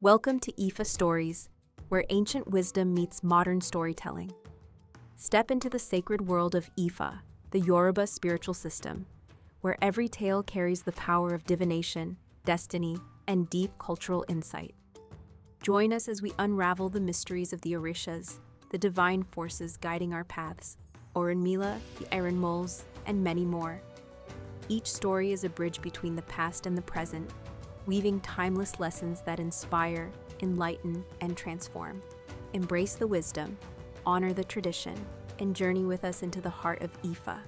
Welcome to IFAStories, where ancient wisdom meets modern storytelling. Step into the sacred world of Ifa, the Yoruba spiritual system, where every tale carries the power of divination, destiny, and deep cultural insight. Join us as we unravel the mysteries of the Orishas, the divine forces guiding our paths, Òrúnmìlà, the Iron Moles, and many more. Each story is a bridge between the past and the present, weaving timeless lessons that inspire, enlighten, and transform. Embrace the wisdom, honor the tradition, and journey with us into the heart of Ifa.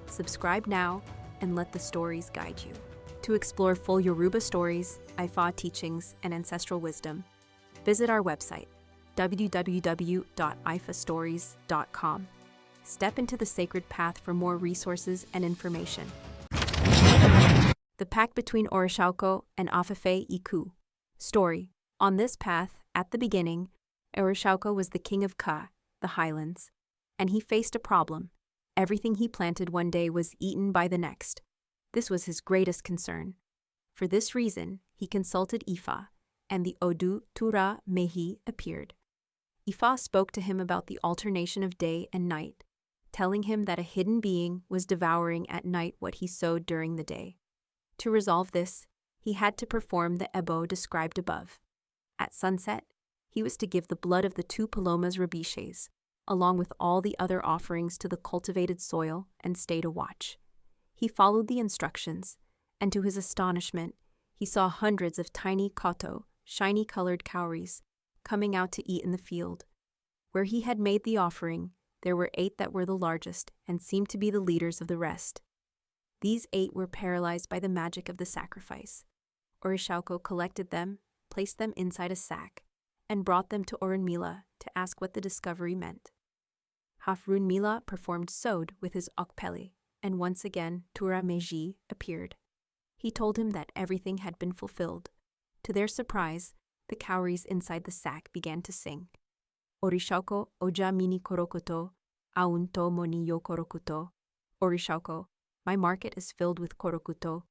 Subscribe now and let the stories guide you. To explore full Yoruba stories, Ifa teachings, and ancestral wisdom, visit our website, www.ifastories.com. Step into the sacred path for more resources and information. The Pact between Orishaoko and Afefé Ikú. Story. On this path, at the beginning, Orishaoko was the king of Ka, the Highlands, and he faced a problem. Everything he planted one day was eaten by the next. This was his greatest concern. For this reason, he consulted Ifa, and the Otura Meyi appeared. Ifa spoke to him about the alternation of day and night, telling him that a hidden being was devouring at night what he sowed during the day. To resolve this, he had to perform the ebo described above. At sunset, he was to give the blood of the two palomas rabiches, along with all the other offerings to the cultivated soil, and stay to watch. He followed the instructions, and to his astonishment, he saw hundreds of tiny òkótó, shiny-colored cowries, coming out to eat in the field. Where he had made the offering, there were 8 that were the largest and seemed to be the leaders of the rest. These 8 were paralyzed by the magic of the sacrifice. Orishaoko collected them, placed them inside a sack, and brought them to Òrúnmìlà to ask what the discovery meant. Òrúnmìlà performed sowed with his okpele, and once again Otura Meyi appeared. He told him that everything had been fulfilled. To their surprise, the cowries inside the sack began to sing. Orishaoko oja mini korokoto, aunto moniyo korokoto. Orishaoko, my market is filled with korokoto.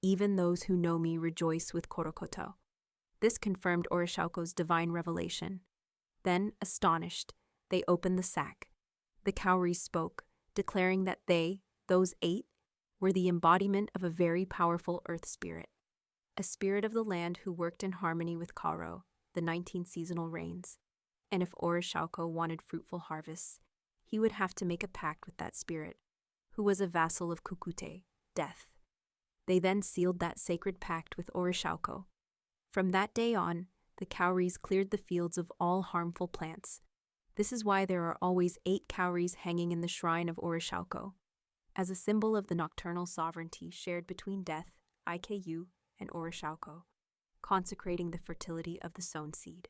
Even those who know me rejoice with korokoto. This confirmed Orishaoko's divine revelation. Then, astonished, they opened the sack. The cowries spoke, declaring that they, those 8, were the embodiment of a very powerful earth spirit, a spirit of the land who worked in harmony with Karo, the 19 seasonal rains. And if Orishaoko wanted fruitful harvests, he would have to make a pact with that spirit, who was a vassal of Kùkúté, death. They then sealed that sacred pact with Orishaoko. From that day on, the cowries cleared the fields of all harmful plants. This is why there are always 8 cowries hanging in the shrine of Orishaoko, as a symbol of the nocturnal sovereignty shared between death, Iku, and Orishaoko, consecrating the fertility of the sown seed.